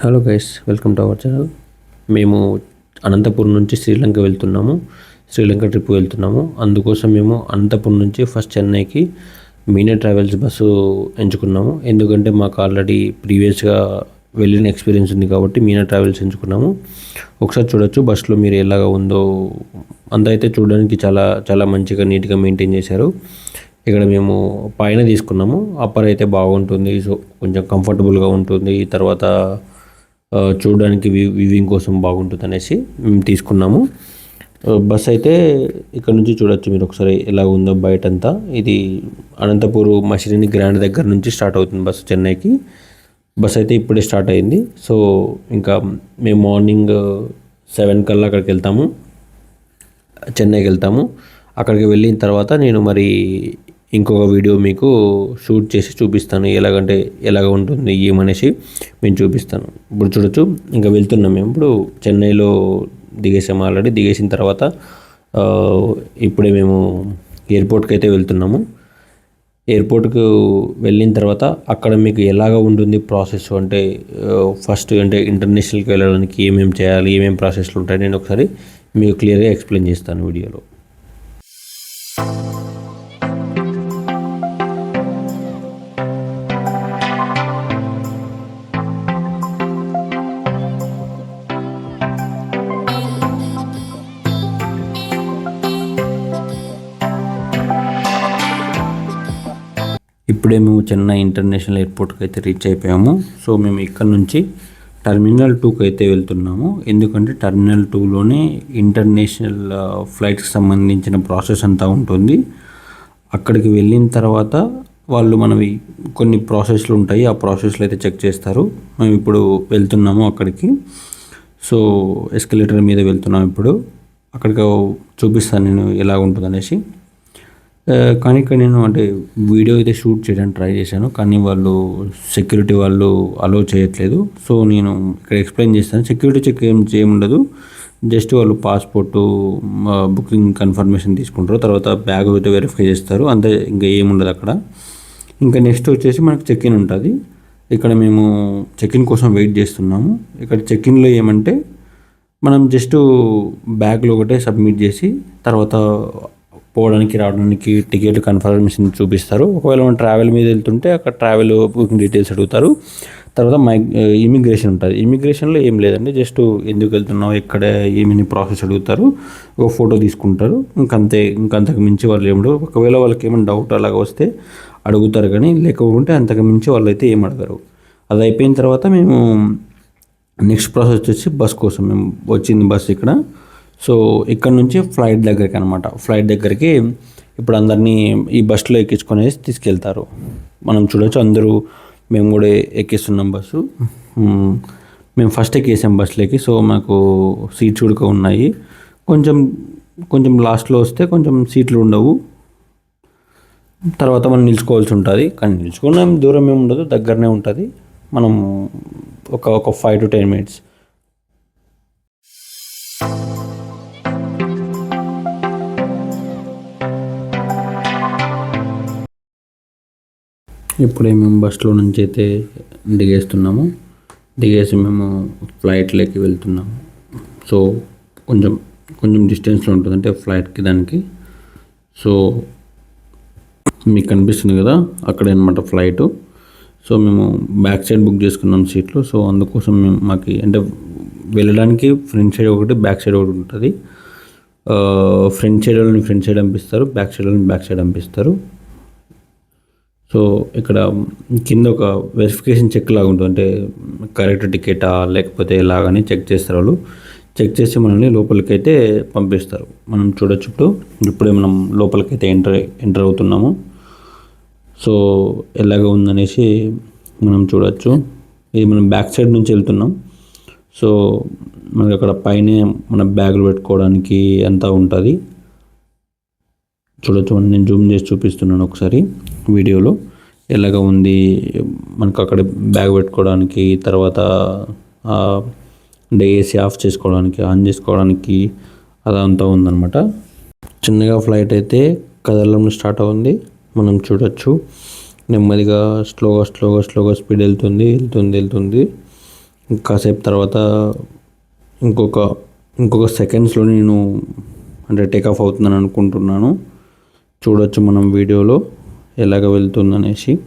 Hello guys, welcome to our channel. మేము అనంతపురం నుంచి Sri Lanka trip వెళ్తున్నాము. అందుకోసం మేము అనంతపురం నుంచి ఫస్ట్ చెన్నైకి మీనా ట్రావెల్స్ బస్సు ఎంచుకున్నాము. ఎందుకంటే మాకు ఆల్రెడీ ప్రీవియస్గా వెళ్ళిన ఎక్స్పీరియన్స్ ఉంది కాబట్టి మీనా ట్రావెల్స్ ఎంచుకున్నాము. ఒకసారి చూడొచ్చు బస్సులో మీరు ఎలాగా ఉందో. అంత అయితే చూడడానికి చాలా చాలా మంచిగా నీట్గా మెయింటైన్ చేశారు. ఇక్కడ మేము పైన తీసుకున్నాము. అప్పర్ అయితే బాగుంటుంది, సో కొంచెం కంఫర్టబుల్గా ఉంటుంది. తర్వాత చూడడానికి వ్యూవింగ్ కోసం బాగుంటుంది అనేసి మేము తీసుకున్నాము. బస్ అయితే ఇక్కడ నుంచి చూడొచ్చు మీరు ఒకసారి ఎలా ఉందో బయటంతా. ఇది అనంతపూర్ మషిని గ్రాండ్ దగ్గర నుంచి స్టార్ట్ అవుతుంది బస్సు చెన్నైకి. బస్ అయితే ఇప్పుడే స్టార్ట్ అయింది. సో ఇంకా మేము మార్నింగ్ 7 కల్లా అక్కడికి వెళ్తాము, చెన్నైకి వెళ్తాము. అక్కడికి వెళ్ళిన తర్వాత నేను మరి ఇంకొక వీడియో మీకు షూట్ చేసి చూపిస్తాను, ఎలాగ ఉంటుంది ఏమనేసి మేము చూపిస్తాను. ఇప్పుడు చూడొచ్చు ఇంకా వెళ్తున్నాం మేము. ఇప్పుడు చెన్నైలో దిగేసాము, ఆల్రెడీ దిగేసిన తర్వాత ఇప్పుడే మేము ఎయిర్పోర్ట్కి అయితే వెళ్తున్నాము. ఎయిర్పోర్ట్కు వెళ్ళిన తర్వాత అక్కడ మీకు ఎలాగ ఉంటుంది ప్రాసెస్ అంటే ఫస్ట్ అంటే ఇంటర్నేషనల్కి వెళ్ళడానికి ఏమేమి చేయాలి, ఏమేమి ప్రాసెస్లు ఉంటాయి నేను ఒకసారి మీకు క్లియర్గా ఎక్స్ప్లెయిన్ చేస్తాను వీడియోలో. ఇప్పుడే మేము చెన్నై ఇంటర్నేషనల్ ఎయిర్పోర్ట్కి అయితే రీచ్ అయిపోయాము. సో మేము ఇక్కడ నుంచి టర్మినల్ 2కి అయితే వెళ్తున్నాము. ఎందుకంటే టర్మినల్ 2లోనే ఇంటర్నేషనల్ ఫ్లైట్స్కి సంబంధించిన ప్రాసెస్ అంతా ఉంటుంది. అక్కడికి వెళ్ళిన తర్వాత వాళ్ళు మనవి కొన్ని ప్రాసెస్లు ఉంటాయి, ఆ ప్రాసెస్లు అయితే చెక్ చేస్తారు. మేము ఇప్పుడు వెళ్తున్నాము అక్కడికి. సో ఎస్కలేటర్ మీద వెళ్తున్నాము. ఇప్పుడు అక్కడికి చూపిస్తాను నేను ఎలా ఉంటుంది అనేసి. కానీ ఇక్కడ నేను అంటే వీడియో అయితే షూట్ చేయడానికి ట్రై చేశాను, కానీ వాళ్ళు సెక్యూరిటీ వాళ్ళు అలో చేయట్లేదు. సో నేను ఇక్కడ ఎక్స్ప్లెయిన్ చేస్తాను. సెక్యూరిటీ చెక్ ఏముండదు, జస్ట్ వాళ్ళు పాస్పోర్టు బుకింగ్ కన్ఫర్మేషన్ తీసుకుంటారు, తర్వాత బ్యాగ్ అయితే వెరిఫై చేస్తారు, అంతే. ఇంకా ఏముండదు అక్కడ. ఇంకా నెక్స్ట్ వచ్చేసి మనకు చెక్ ఇన్ ఉంటుంది. ఇక్కడ మేము చెక్ ఇన్ కోసం వెయిట్ చేస్తున్నాము. ఇక్కడ చెక్ ఇన్లో ఏమంటే మనం జస్ట్ బ్యాగ్లో ఒకటే సబ్మిట్ చేసి తర్వాత పోవడానికి రావడానికి టికెట్ కన్ఫర్మేషన్ చూపిస్తారు. ఒకవేళ మనం ట్రావెల్ మీద వెళ్తుంటే అక్కడ ట్రావెల్ బుకింగ్ డీటెయిల్స్ అడుగుతారు. తర్వాత ఇమిగ్రేషన్ ఉంటుంది. ఇమిగ్రేషన్లో ఏం లేదండి, జస్ట్ ఎందుకు వెళ్తున్నావు, ఎక్కడ ఏమని ప్రాసెస్ అడుగుతారు, ఒక ఫోటో తీసుకుంటారు, ఇంకంతకు మించి వాళ్ళు ఏమడు. ఒకవేళ వాళ్ళకి ఏమైనా డౌట్ అలాగ వస్తే అడుగుతారు, కానీ లేకపోతే అంతకు మించి వాళ్ళు అయితే ఏం అడగరు. అది అయిపోయిన తర్వాత మేము నెక్స్ట్ ప్రాసెస్ వచ్చేసి బస్ కోసం మేము వచ్చింది బస్ ఇక్కడ. సో ఇక్కడ నుంచి ఫ్లైట్ దగ్గరికి అనమాట. ఫ్లైట్ దగ్గరికి ఇప్పుడు అందరినీ ఈ బస్సులో ఎక్కించుకొని తీసుకెళ్తారు. మనం చూడవచ్చు అందరూ మేము కూడా ఎక్కిస్తున్నాం బస్సు. మేము ఫస్ట్ ఎక్కేసాం బస్సులోకి. సో మాకు సీట్స్ కూడా ఉన్నాయి. కొంచెం లాస్ట్లో వస్తే కొంచెం సీట్లు ఉండవు, తర్వాత మనం నిలుచుకోవాల్సి ఉంటుంది. కానీ నిలుచుకున్న దూరం ఏమి ఉండదు, దగ్గరనే ఉంటుంది. మనం ఒక 5 to 10 minutes. ఇప్పుడే మేము బస్సులో నుంచి అయితే దిగేసి మేము ఫ్లైట్లోకి వెళ్తున్నాము. సో కొంచెం డిస్టెన్స్లో ఉంటుంది అంటే ఫ్లైట్కి దానికి. సో మీకు కనిపిస్తుంది కదా అక్కడే అనమాట ఫ్లైటు. సో మేము బ్యాక్ సైడ్ బుక్ చేసుకున్నాం సీట్లు. సో అందుకోసం మాకు అంటే వెళ్ళడానికి ఫ్రంట్ సైడ్ ఒకటి, బ్యాక్ సైడ్ ఒకటి ఉంటుంది. ఫ్రంట్ సైడ్ వాళ్ళని ఫ్రంట్ సైడ్ పంపిస్తారు, బ్యాక్ సైడ్ వాళ్ళని బ్యాక్ సైడ్ పంపిస్తారు. సో ఇక్కడ కింద ఒక వెరిఫికేషన్ చెక్ లాగా ఉంటుంది, అంటే కరెక్ట్ టికెటా లేకపోతే ఎలాగని చెక్ చేస్తారు వాళ్ళు. చెక్ చేసి మనల్ని లోపలికైతే పంపిస్తారు. మనం చూడొచ్చు ఇప్పుడే మనం లోపలికైతే ఎంటర్ అవుతున్నాము. సో ఎలాగ ఉందనేసి మనం చూడొచ్చు. ఇది మనం బ్యాక్ సైడ్ నుంచి వెళ్తున్నాం. సో మనకి అక్కడ పైనే మన బ్యాగులు పెట్టుకోవడానికి అంతా ఉంటుంది. చూడొచ్చు, నేను జూమ్ చేసి చూపిస్తున్నాను ఒకసారి వీడియోలో ఎలాగ ఉంది. మనకు అక్కడ బ్యాగ్ పెట్టుకోవడానికి, తర్వాత అంటే ఏసీ ఆఫ్ చేసుకోవడానికి, ఆన్ చేసుకోవడానికి అదంతా ఉందన్నమాట. చిన్నగా ఫ్లైట్ అయితే కదలడం స్టార్ట్ అవుతుంది. మనం చూడొచ్చు నెమ్మదిగా స్లోగా స్పీడ్ వెళ్తుంది. కాసేపు తర్వాత ఇంకొక సెకండ్స్లో నేను అంటే టేక్ ఆఫ్ అవుతుందని అనుకుంటున్నాను. చూడొచ్చు మనం వీడియోలో ఎలాగ వెళ్తుందనేసి.